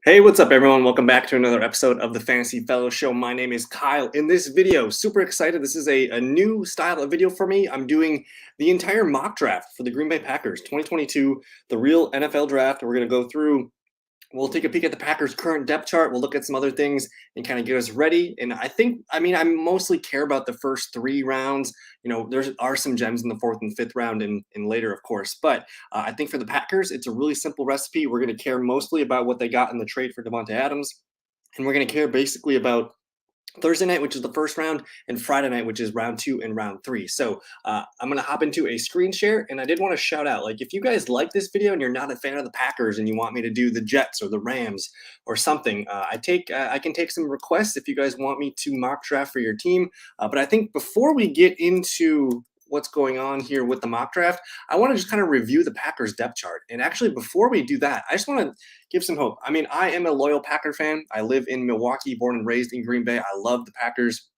Hey, what's up, everyone? Welcome back to another episode of the Fantasy Fellow Show. My name is Kyle. In this video, super excited. This is a new style of video for me. I'm doing the entire mock draft for the Green Bay Packers 2022, the real NFL draft. We're going to go through. We'll take a peek at the Packers' current depth chart. We'll look at some other things and kind of get us ready. And I mostly care about the first three rounds. There are some gems in the fourth and fifth round and later, of course. But I think for the Packers, it's a really simple recipe. We're going to care mostly about what they got in the trade for Davante Adams. And we're going to care basically about Thursday night, which is the first round, and Friday night, which is round 2 and round 3. So I'm going to hop into a screen share, and I did want to shout out, like, if you guys like this video and you're not a fan of the Packers and you want me to do the Jets or the Rams or something, I can take some requests if you guys want me to mock draft for your team. But I think before we get into what's going on here with the mock draft, I want to just kind of review the Packers depth chart. And actually, before we do that, I just want to give some hope. I mean, I am a loyal Packer fan. I live in Milwaukee, born and raised in Green Bay. I love the Packers.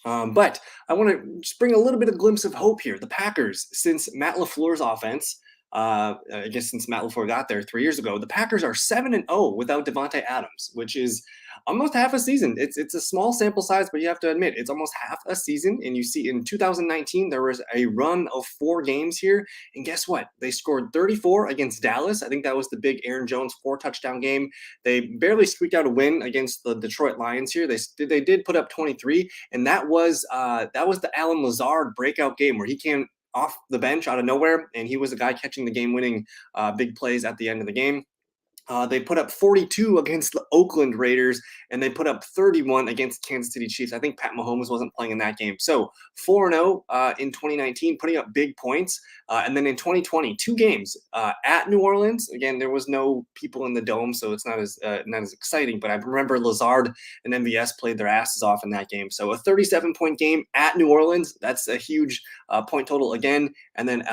But I want to just bring a little bit of glimpse of hope here. The Packers, since Matt LaFleur's offense, I guess since Matt LaFleur got there 3 years ago, the Packers are 7-0 without Davante Adams, which is almost half a season. It's a small sample size, but you have to admit it's almost half a season. And you see in 2019 there was a run of 4 games here, and guess what? They scored 34 against Dallas. I think that was the big Aaron Jones 4-touchdown game. They barely squeaked out a win against the Detroit Lions here. They did put up 23, and that was the Allen Lazard breakout game where he came off the bench out of nowhere, and he was the guy catching the game-winning big plays at the end of the game. They put up 42 against the Oakland Raiders, and they put up 31 against Kansas City Chiefs. I think Pat Mahomes wasn't playing in that game. So 4-0 in 2019, putting up big points. And then in 2020, 2 games at New Orleans. Again, there was no people in the dome, so it's not as exciting. But I remember Lazard and MVS played their asses off in that game. So a 37-point game at New Orleans. That's a huge point total again. And then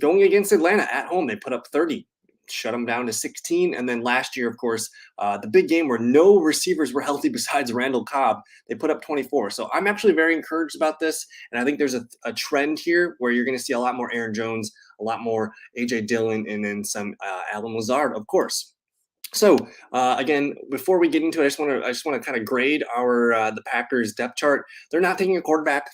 going against Atlanta at home, they put up 30. Shut them down to 16. And then last year, of course, the big game where no receivers were healthy besides Randall Cobb, they put up 24. So I'm actually very encouraged about this. And I think there's a trend here where you're going to see a lot more Aaron Jones, a lot more A.J. Dillon, and then some Allen Lazard, of course. So again, before we get into it, I just want to kind of grade the Packers depth chart. They're not taking a quarterback.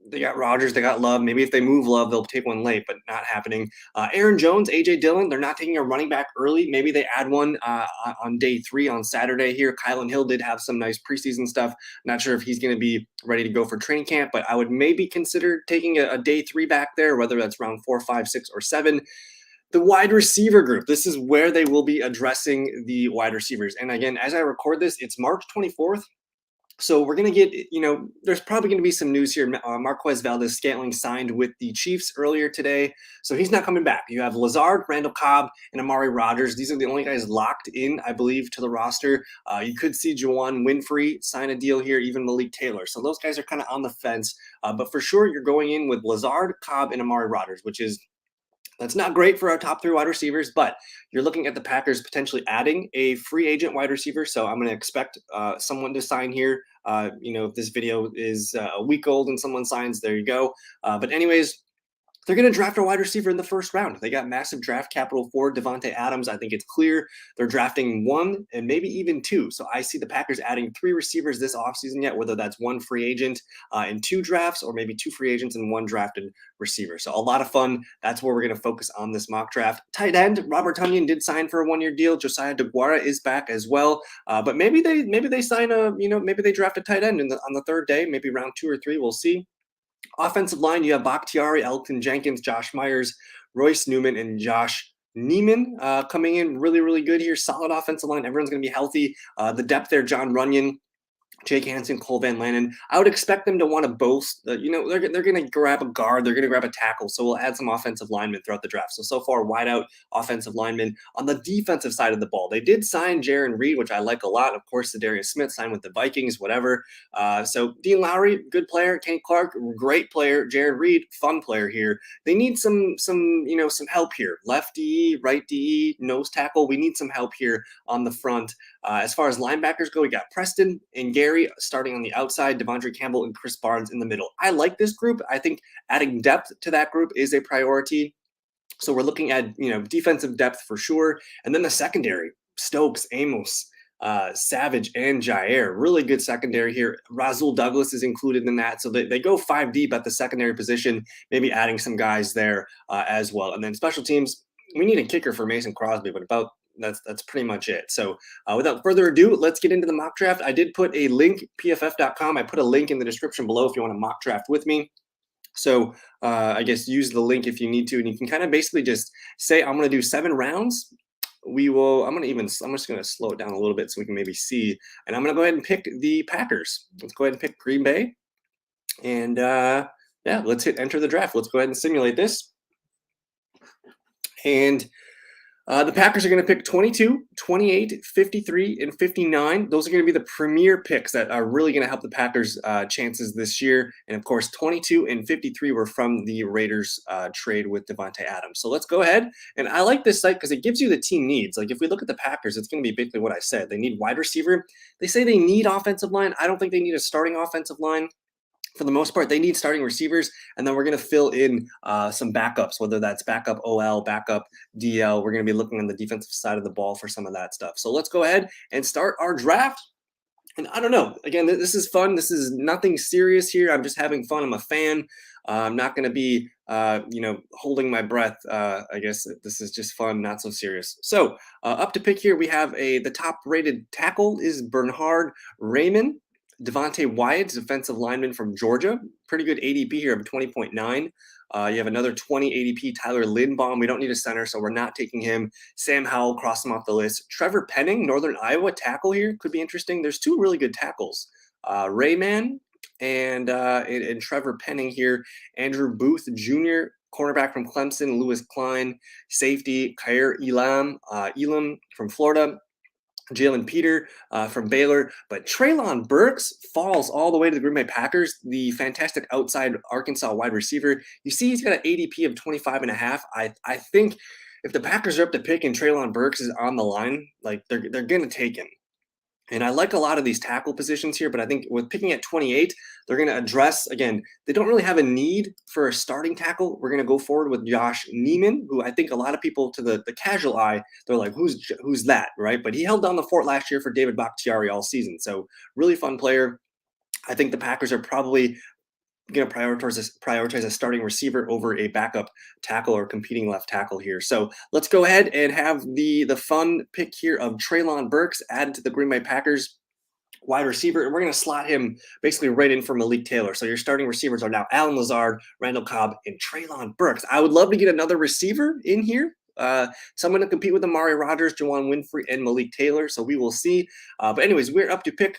They got Rodgers, they got Love. Maybe if they move Love, they'll take one late, but not happening. Aaron Jones, A.J. Dillon, they're not taking a running back early. Maybe they add one on day 3 on Saturday here. Kylan Hill did have some nice preseason stuff. Not sure if he's going to be ready to go for training camp, but I would maybe consider taking a day 3 back there, whether that's round 4, 5, 6, or 7. The wide receiver group, this is where they will be addressing the wide receivers. And again, as I record this, it's March 24th. So we're going to get, there's probably going to be some news here. Marquez Valdez-Scantling signed with the Chiefs earlier today, so he's not coming back. You have Lazard, Randall Cobb, and Amari Rodgers. These are the only guys locked in, I believe, to the roster. You could see Juwan Winfrey sign a deal here, even Malik Taylor. So those guys are kind of on the fence. But for sure, you're going in with Lazard, Cobb, and Amari Rodgers, that's not great for our top 3 wide receivers, but you're looking at the Packers potentially adding a free agent wide receiver. So I'm going to expect someone to sign here. If this video is a week old and someone signs, there you go. But anyways, they're going to draft a wide receiver in the first round. They got massive draft capital for Davante Adams. I think it's clear they're drafting 1 and maybe even 2. So I see the Packers adding 3 receivers this offseason yet, whether that's 1 free agent in 2 drafts or maybe 2 free agents and 1 drafted receiver. So a lot of fun. That's where we're going to focus on this mock draft. Tight end, Robert Tonyan did sign for a 1-year deal. Josiah DeGuara is back as well. But maybe they sign maybe they draft a tight end on the 3rd day, maybe round 2 or 3. We'll see. Offensive line, you have Bakhtiari, Elton Jenkins, Josh Myers, Royce Newman, and Josh Nieman coming in really, really good here. Solid offensive line. Everyone's going to be healthy. The depth there, John Runyon, Jake Hansen, Cole Van Lannon. I would expect them to want to boast. They're going to grab a guard. They're going to grab a tackle. So we'll add some offensive linemen throughout the draft. So far, wide out offensive linemen. On the defensive side of the ball, they did sign Jaron Reed, which I like a lot. Of course, Darius Smith signed with the Vikings, whatever. So Dean Lowry, good player. Kenny Clark, great player. Jaron Reed, fun player here. They need some help here. Left DE, right DE, nose tackle. We need some help here on the front. As far as linebackers go, we got Preston and Gary starting on the outside, Devondre Campbell and Chris Barnes in the middle. I like this group. I think adding depth to that group is a priority. So we're looking at, defensive depth for sure. And then the secondary, Stokes, Amos, Savage and Jair. Really good secondary here. Rasul Douglas is included in that. So they go 5 deep at the secondary position, maybe adding some guys there as well. And then special teams, we need a kicker for Mason Crosby, but about that's pretty much it. So without further ado, let's get into the mock draft. I did put a link, pff.com. I put a link in the description below if you want to mock draft with me. So I guess use the link if you need to, and you can kind of basically just say, I'm going to do 7 rounds. I'm just going to slow it down a little bit so we can maybe see. And I'm going to go ahead and pick the Packers. Let's go ahead and pick Green Bay. And yeah, let's hit enter the draft. Let's go ahead and simulate this. And the Packers are going to pick 22, 28, 53, and 59. Those are going to be the premier picks that are really going to help the Packers' chances this year. And of course, 22 and 53 were from the Raiders trade with Devontae Adams. So let's go ahead. And I like this site because it gives you the team needs. Like if we look at the Packers, it's going to be basically what I said. They need wide receiver. They say they need offensive line. I don't think they need a starting offensive line. For the most part, they need starting receivers, and then we're going to fill in some backups, whether that's backup OL, backup DL. We're going to be looking on the defensive side of the ball for some of that stuff. So let's go ahead and start our draft. And I don't know. Again, this is fun. This is nothing serious here. I'm just having fun. I'm a fan. I'm not going to be, holding my breath. I guess this is just fun, not so serious. So up to pick here, we have the top-rated tackle is Bernhard Raimann. Devontae Wyatt, defensive lineman from Georgia. Pretty good ADP here of 20.9. You have another 20 ADP, Tyler Lindbaum. We don't need a center, so we're not taking him. Sam Howell, cross him off the list. Trevor Penning, Northern Iowa tackle here. Could be interesting. There's 2 really good tackles. Rayman and Trevor Penning here. Andrew Booth Jr., cornerback from Clemson. Lewis Klein, safety. Khair Elam from Florida. Jalen Peter from Baylor, but Traylon Burks falls all the way to the Green Bay Packers, the fantastic outside Arkansas wide receiver. You see he's got an ADP of 25.5. I think if the Packers are up to pick and Traylon Burks is on the line, like they're going to take him. And I like a lot of these tackle positions here, but I think with picking at 28, they're going to address, again, they don't really have a need for a starting tackle. We're going to go forward with Josh Nieman, who I think a lot of people to the casual eye, they're like, who's that, right? But he held down the fort last year for David Bakhtiari all season. So really fun player. I think the Packers are probably going to prioritize a starting receiver over a backup tackle or competing left tackle here. So let's go ahead and have the fun pick here of Traylon Burks added to the Green Bay Packers wide receiver. And we're going to slot him basically right in for Malik Taylor. So your starting receivers are now Allen Lazard, Randall Cobb, and Traylon Burks. I would love to get another receiver in here. Someone to compete with Amari Rodgers, Juwan Winfrey, and Malik Taylor. So we will see. But anyways, we're up to pick.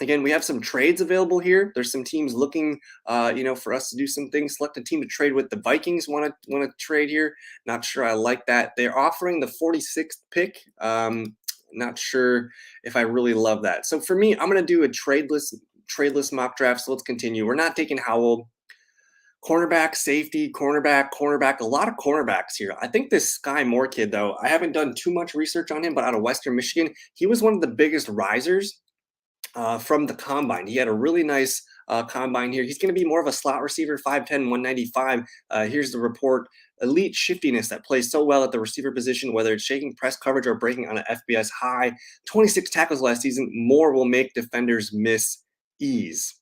Again, we have some trades available here. There's some teams looking, for us to do some things. Select a team to trade with. The Vikings want to trade here. Not sure I like that. They're offering the 46th pick. Not sure if I really love that. So for me, I'm going to do a tradeless mock draft. So let's continue. We're not taking Howell. Cornerback, safety, cornerback, a lot of cornerbacks here. I think this Sky Moore kid, though, I haven't done too much research on him, but out of Western Michigan, he was one of the biggest risers from the combine. He had a really nice combine here. He's going to be more of a slot receiver, 5'10", 195. Here's the report. Elite shiftiness that plays so well at the receiver position, whether it's shaking press coverage or breaking on an FBS high. 26 tackles last season. More will make defenders miss ease.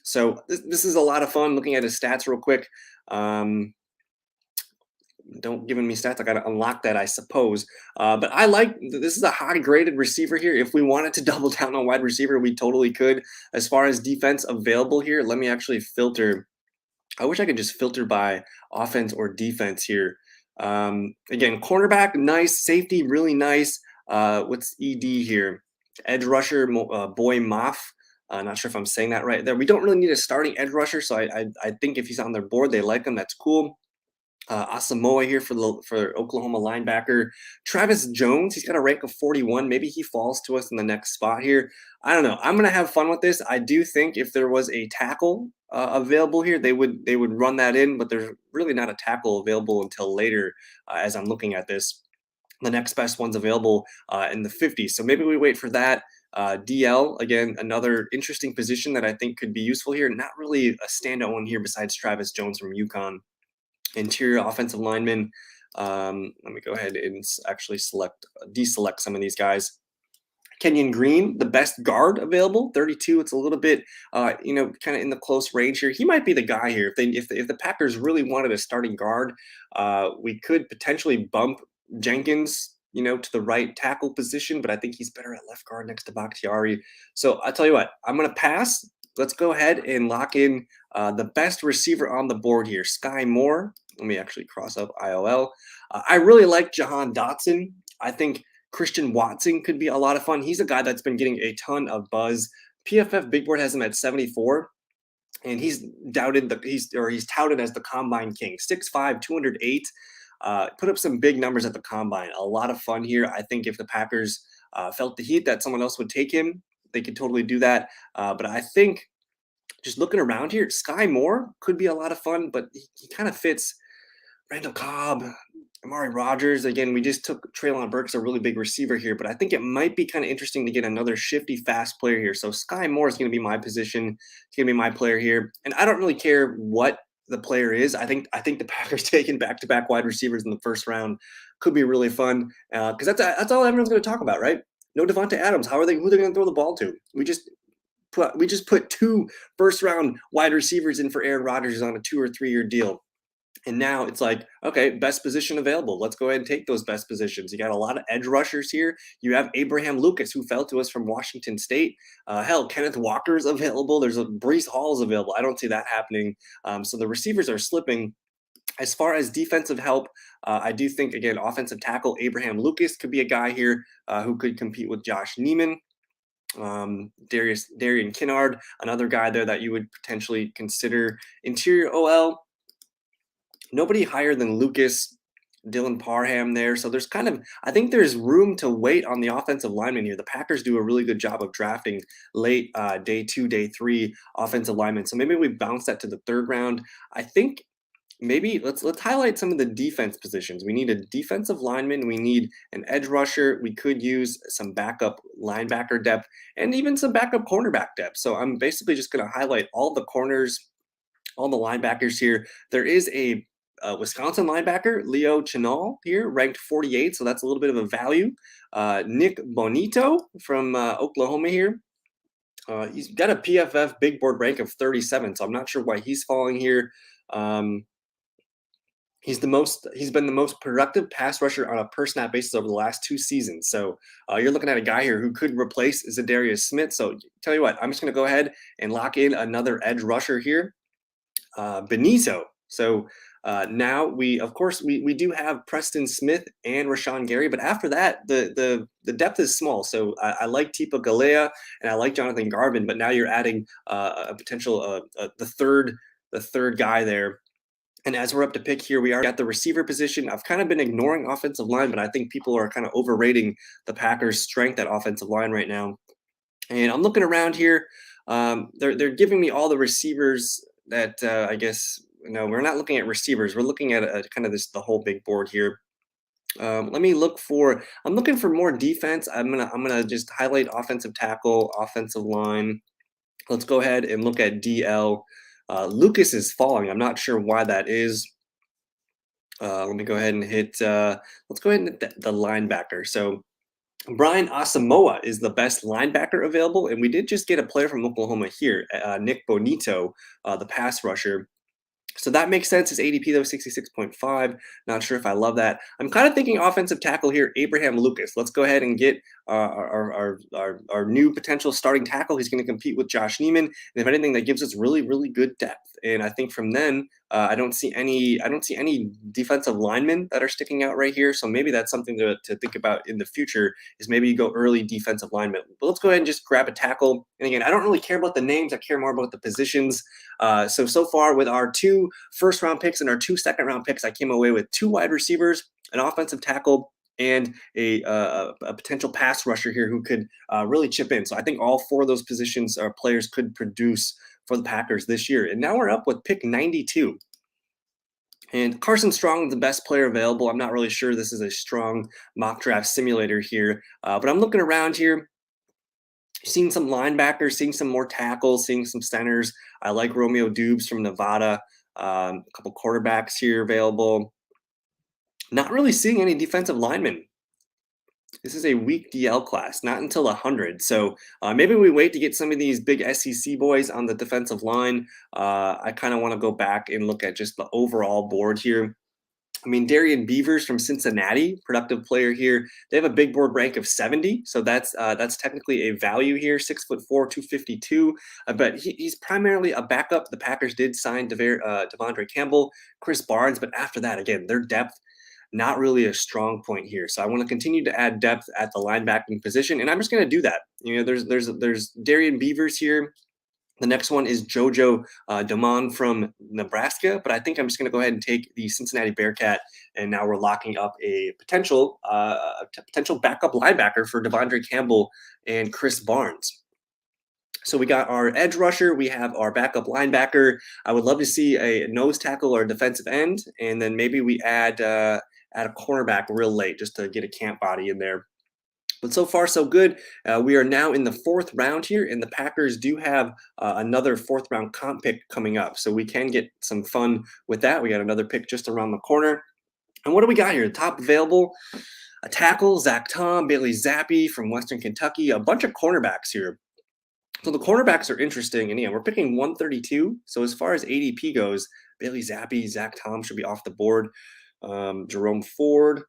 So this is a lot of fun looking at his stats real quick. Don't give me stats. I got to unlock that, I suppose. But I like this is a high graded receiver here. If we wanted to double down on wide receiver, we totally could. As far as defense available here, let me actually filter. I wish I could just filter by offense or defense here. Again, cornerback, nice. Safety, really nice. What's ED here? Edge rusher, Boy Moff. Not sure if I'm saying that right there. We don't really need a starting edge rusher, so I think if he's on their board, they like him. That's cool. Asamoah here for Oklahoma linebacker. Travis Jones, he's got a rank of 41. Maybe he falls to us in the next spot here. I don't know. I'm going to have fun with this. I do think if there was a tackle available here, they would run that in, but there's really not a tackle available until later as I'm looking at this. The next best one's available in the 50s. So maybe we wait for that. DL, again, another interesting position that I think could be useful here. Not really a standout one here besides Travis Jones from UConn. Interior offensive lineman. Let me go ahead and actually deselect some of these guys. Kenyon Green, the best guard available, 32. It's a little bit, kind of in the close range here. He might be the guy here. If the Packers really wanted a starting guard, we could potentially bump Jenkins, to the right tackle position, but I think he's better at left guard next to Bakhtiari. So I'll tell you what, I'm going to pass. Let's go ahead and lock in the best receiver on the board here, Sky Moore. Let me actually cross up IOL. I really like Jahan Dotson. I think Christian Watson could be a lot of fun. He's a guy that's been getting a ton of buzz. PFF Big Board has him at 74, and he's touted as the combine king. 6'5", 208. Put up some big numbers at the combine. A lot of fun here. I think if the Packers felt the heat that someone else would take him, they could totally do that. But I think just looking around here, Sky Moore could be a lot of fun, but he kind of fits Randall Cobb, Amari Rodgers. Again, we just took Traylon Burks, a really big receiver here, but I think it might be kind of interesting to get another shifty, fast player here. So Sky Moore is going to be my position. It's going to be my player here. And I don't really care what the player is. I think the Packers taking back-to-back wide receivers in the first round could be really fun because that's all everyone's going to talk about, right? No Devontae Adams. Who are they going to throw the ball to? We just put 2 first-round wide receivers in for Aaron Rodgers on a 2 or 3 year deal. And now it's like, okay, best position available. Let's go ahead and take those best positions. You got a lot of edge rushers here. You have Abraham Lucas, who fell to us from Washington State. Hell, Kenneth Walker's available. There's a Breece Hall's available. I don't see that happening. So the receivers are slipping. As far as defensive help, I do think, again, offensive tackle Abraham Lucas could be a guy here who could compete with Josh Nieman. Darian Kinnard, another guy there that you would potentially consider. Interior OL, nobody higher than Lucas, Dylan Parham there. So there's I think there's room to wait on the offensive lineman here. The Packers do a really good job of drafting late day 2, day 3 offensive linemen. So maybe we bounce that to the 3rd round. I think maybe let's highlight some of the defense positions. We need a defensive lineman. We need an edge rusher. We could use some backup linebacker depth and even some backup cornerback depth. So I'm basically just going to highlight all the corners, all the linebackers here. There is a Wisconsin linebacker, Leo Chenal here, ranked 48, so that's a little bit of a value. Nick Bonito from Oklahoma here. He's got a PFF Big Board rank of 37, so I'm not sure why he's falling here. He's been the most productive pass rusher on a per snap basis over the last 2 seasons. So you're looking at a guy here who could replace Zadarius Smith. So tell you what, I'm just going to go ahead and lock in another edge rusher here, Bonito. So now we do have Preston Smith and Rashawn Gary, but after that, the depth is small. So I like Tipa Galea and I like Jonathan Garvin, but now you're adding a potential the third guy there. And as we're up to pick here, we are at the receiver position. I've kind of been ignoring offensive line, but I think people are kind of overrating the Packers' strength at offensive line right now. And I'm looking around here. They're giving me all the receivers that I guess. No, we're not looking at receivers. We're looking at kind of the whole big board here. I'm looking for more defense. I'm gonna just highlight offensive tackle, offensive line. Let's go ahead and look at DL. Lucas is falling. I'm not sure why that is. Let me go ahead and hit. Let's go ahead and hit the linebacker. So Brian Asamoah is the best linebacker available, and we did just get a player from Oklahoma here, Nick Bonito, the pass rusher. So that makes sense. His ADP, though, 66.5. Not sure if I love that. I'm kind of thinking offensive tackle here, Abraham Lucas. Let's go ahead and get our new potential starting tackle. He's going to compete with Josh Nieman. And if anything, that gives us really, really good depth. And I think from then, I don't see any defensive linemen that are sticking out right here. So maybe that's something to think about in the future, is maybe you go early defensive linemen. But let's go ahead and just grab a tackle. And again, I don't really care about the names. I care more about the positions. So far with our 2 first-round picks and our 2 second-round picks, I came away with 2 wide receivers, an offensive tackle, and a potential pass rusher here who could really chip in. So I think all 4 of those positions or players could produce for the Packers this year. And now we're up with pick 92. And Carson Strong, the best player available. I'm not really sure this is a strong mock draft simulator here, but I'm looking around here, seeing some linebackers, seeing some more tackles, seeing some centers. I like Romeo Dubes from Nevada. A couple quarterbacks here available. Not really seeing any defensive linemen. This is a weak DL class, not until 100. So maybe we wait to get some of these big SEC boys on the defensive line. I kind of want to go back and look at just the overall board here. I mean, Darian Beavers from Cincinnati, productive player here. They have a big board rank of 70, so that's technically a value here. 6'4", 252. But he's primarily a backup. The Packers did sign Devondre Campbell, Chris Barnes, but after that, again, their depth not really a strong point here. So I want to continue to add depth at the linebacking position, and I'm just going to do that. You know, there's Darian Beavers here. The next one is Jojo Damon from Nebraska, but I think I'm just going to go ahead and take the Cincinnati Bearcat, and now we're locking up a potential backup linebacker for Devondre Campbell and Chris Barnes. So we got our edge rusher, we have our backup linebacker. I would love to see a nose tackle or defensive end, and then maybe we add a cornerback real late just to get a camp body in there. But so far, so good. We are now in the 4th round here, and the Packers do have another 4th round comp pick coming up. So we can get some fun with that. We got another pick just around the corner. And what do we got here? Top available, a tackle, Zach Tom, Bailey Zappi from Western Kentucky, a bunch of cornerbacks here. So the cornerbacks are interesting, and yeah, we're picking 132. So as far as ADP goes, Bailey Zappi, Zach Tom should be off the board. Jerome Ford,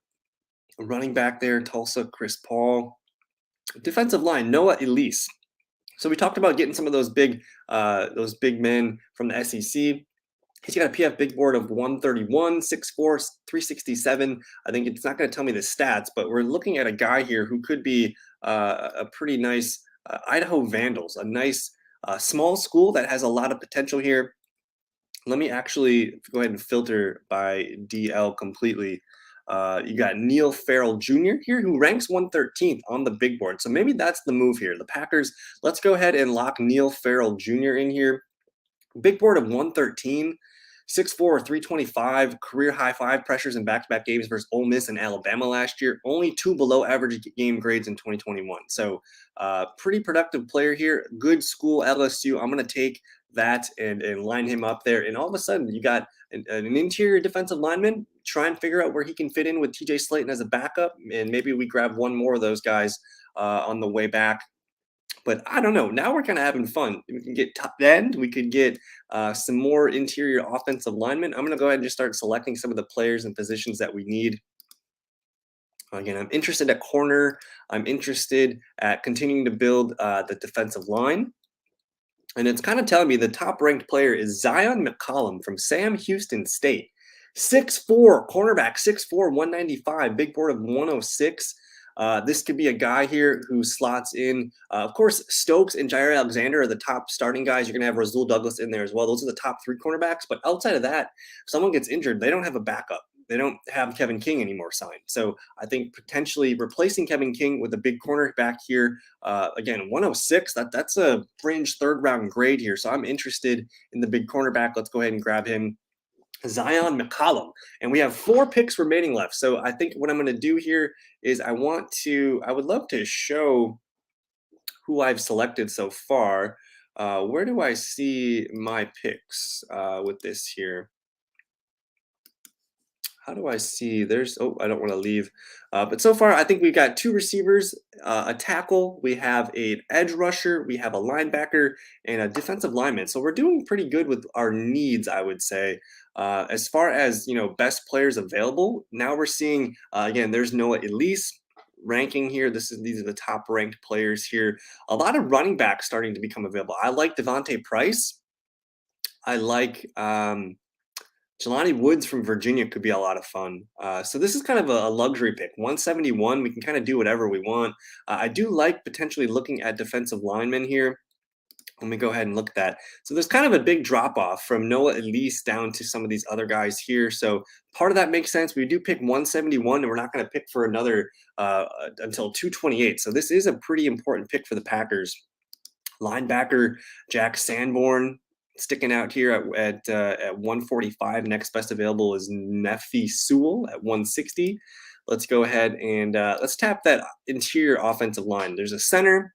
running back there, Tulsa, Chris Paul. Defensive line, Noah Elise. So we talked about getting some of those big men from the SEC. He's got a PF big board of 131, 6'4", 367. I think it's not going to tell me the stats, but we're looking at a guy here who could be a pretty nice Idaho Vandals, a nice small school that has a lot of potential here. Let me actually go ahead and filter by DL completely. You got Farrell Jr. here, who ranks 113th on the big board. So maybe that's the move here. The Packers, let's go ahead and lock Farrell Jr. in here. Big board of 113, 6'4", 325, career high 5 pressures in back-to-back games versus Ole Miss and Alabama last year. Only 2 below average game grades in 2021. So pretty productive player here. Good school, LSU. I'm going to take that and line him up there. And all of a sudden, you got an interior defensive lineman. Try and figure out where he can fit in with TJ Slayton as a backup. And maybe we grab one more of those guys on the way back. But I don't know. Now we're kind of having fun. We can get top end. We could get some more interior offensive linemen. I'm going to go ahead and just start selecting some of the players and positions that we need. Again, I'm interested at corner. I'm interested at continuing to build the defensive line. And it's kind of telling me the top-ranked player is Zion McCollum from Sam Houston State. 6'4", cornerback, 6'4", 195, big board of 106. This could be a guy here who slots in. Of course, Stokes and Jair Alexander are the top starting guys. You're going to have Rasul Douglas in there as well. Those are the top 3 cornerbacks. But outside of that, if someone gets injured, they don't have a backup. They don't have Kevin King anymore signed. So I think potentially replacing Kevin King with a big cornerback here, again, 106, that's a fringe 3rd round grade here. So I'm interested in the big cornerback. Let's go ahead and grab him. Zion McCollum. And we have 4 picks remaining left. So I think what I'm going to do here is I would love to show who I've selected so far. Where do I see my picks with this here? How do I see? I don't want to leave. But so far, I think we've got 2 receivers, a tackle, we have an edge rusher, we have a linebacker, and a defensive lineman. So we're doing pretty good with our needs, I would say. As far as, best players available, now we're seeing, again, there's Noah Elise ranking here. These are the top ranked players here. A lot of running backs starting to become available. I like Devontae Price. I like Jelani Woods from Virginia could be a lot of fun. So this is kind of a luxury pick. 171, we can kind of do whatever we want. I do like potentially looking at defensive linemen here. Let me go ahead and look at that. So there's kind of a big drop-off from Noah Elise down to some of these other guys here. So part of that makes sense. We do pick 171, and we're not going to pick for another until 228. So this is a pretty important pick for the Packers. Linebacker Jack Sanborn sticking out here at 145. Next best available is Neffy Sewell at 160. Let's go ahead and let's tap that interior offensive line. There's a center,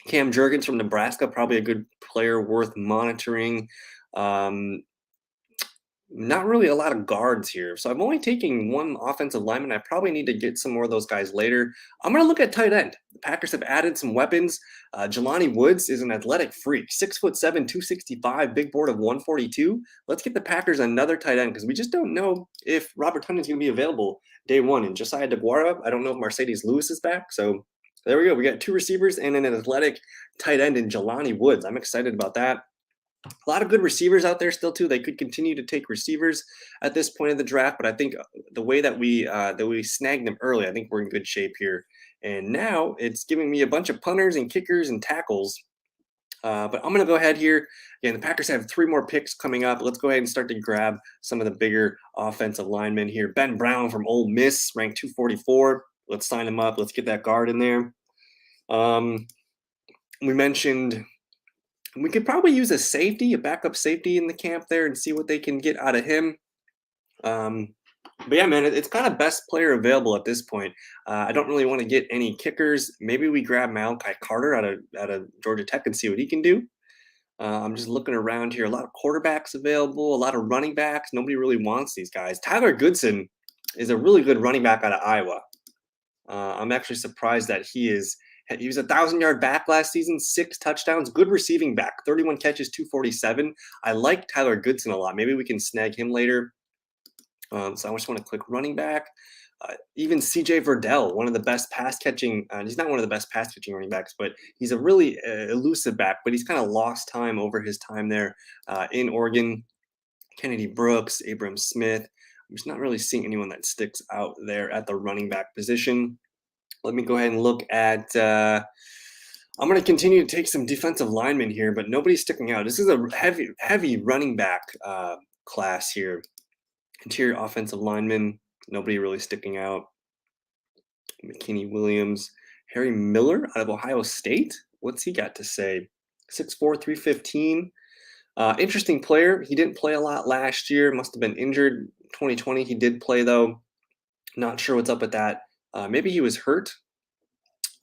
Cam Jurgens from Nebraska, probably a good player worth monitoring. Not really a lot of guards here. So I'm only taking one offensive lineman. I probably need to get some more of those guys later. I'm going to look at tight end. The Packers have added some weapons. Jelani Woods is an athletic freak, 6'7", 265, big board of 142. Let's get the Packers another tight end because we just don't know if Robert Tonyan's going to be available day one. And Josiah DeGuara, I don't know if Mercedes Lewis is back. So there we go. We got two receivers and an athletic tight end in Jelani Woods. I'm excited about that. A lot of good receivers out there still too. They could continue to take receivers at this point of the draft, but I think the way that we snagged them early, I think we're in good shape here. And now it's giving me a bunch of punters and kickers and tackles. But I'm going to go ahead here. Again, the Packers have 3 more picks coming up. Let's go ahead and start to grab some of the bigger offensive linemen here. Ben Brown from Ole Miss, ranked 244. Let's sign him up. Let's get that guard in there. We mentioned we could probably use a safety, a backup safety in the camp there and see what they can get out of him. But yeah, man, it's kind of best player available at this point. I don't really want to get any kickers. Maybe we grab Malachi Carter out of Georgia Tech and see what he can do. I'm just looking around here. A lot of quarterbacks available, a lot of running backs. Nobody really wants these guys. Tyler Goodson is a really good running back out of Iowa. I'm actually surprised that he was a 1,000-yard back last season, 6 touchdowns, good receiving back, 31 catches, 247. I like Tyler Goodson a lot. Maybe we can snag him later. So I just want to click running back. Even CJ Verdell, one of the best pass catching. He's not one of the best pass catching running backs, but he's a really elusive back. But he's kind of lost time over his time there in Oregon. Kennedy Brooks, Abram Smith. I'm just not really seeing anyone that sticks out there at the running back position. Let me go ahead and look at. I'm going to continue to take some defensive linemen here, but nobody's sticking out. This is a heavy running back class here. Interior offensive linemen, nobody really sticking out. McKinney Williams, Harry Miller out of Ohio State. What's he got to say? 6'4", 315. Interesting player. He didn't play a lot last year. Must have been injured. 2020 he did play though. Not sure what's up with that. Maybe he was hurt.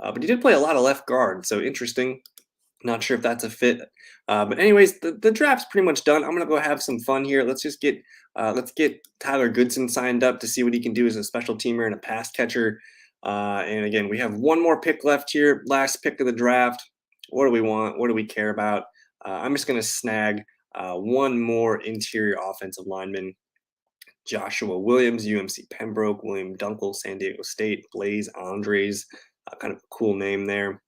But he did play a lot of left guard, so interesting. Not sure if that's a fit. But anyways, the draft's pretty much done. I'm gonna go have some fun here. Let's get Tyler Goodson signed up to see what he can do as a special teamer and a pass catcher. And again, we have one more pick left here. Last pick of the draft. What do we want? What do we care about? I'm just gonna snag one more interior offensive lineman. Joshua Williams, UMC Pembroke, William Dunkel, San Diego State, Blaze Andres, kind of a cool name there.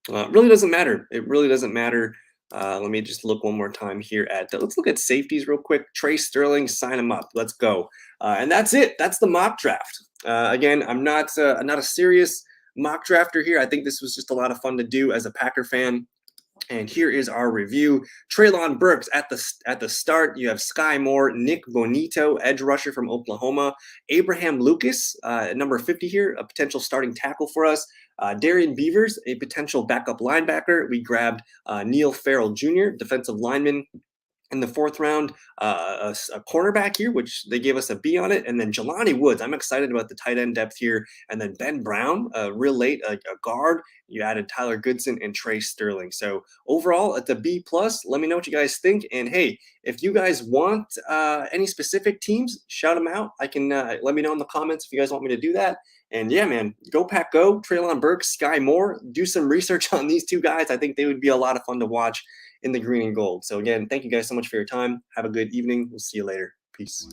Really doesn't matter. It really doesn't matter. Let me just look one more time here at let's look at safeties real quick. Trey Sterling, sign him up. Let's go. And that's it. That's the mock draft. Again, I'm not a serious mock drafter here. I think this was just a lot of fun to do as a Packer fan. And here is our review. Traylon Burks at the start. You have Sky Moore, Nick Bonito, edge rusher from Oklahoma. Abraham Lucas, number 50 here, a potential starting tackle for us. Darian Beavers, a potential backup linebacker. We grabbed Neil Farrell Jr., defensive lineman. In the 4th round, a cornerback here, which they gave us a B on it. And then Jelani Woods. I'm excited about the tight end depth here. And then Ben Brown, real late, a guard. You added Tyler Goodson and Trey Sterling. So overall, it's a B+. Let me know what you guys think. And hey, if you guys want any specific teams, shout them out. I can let me know in the comments if you guys want me to do that. And yeah, man, go Pack Go, Traylon Burks, Sky Moore. Do some research on these two guys. I think they would be a lot of fun to watch in the green and gold. So again, thank you guys so much for your time. Have a good evening. We'll see you later. Peace.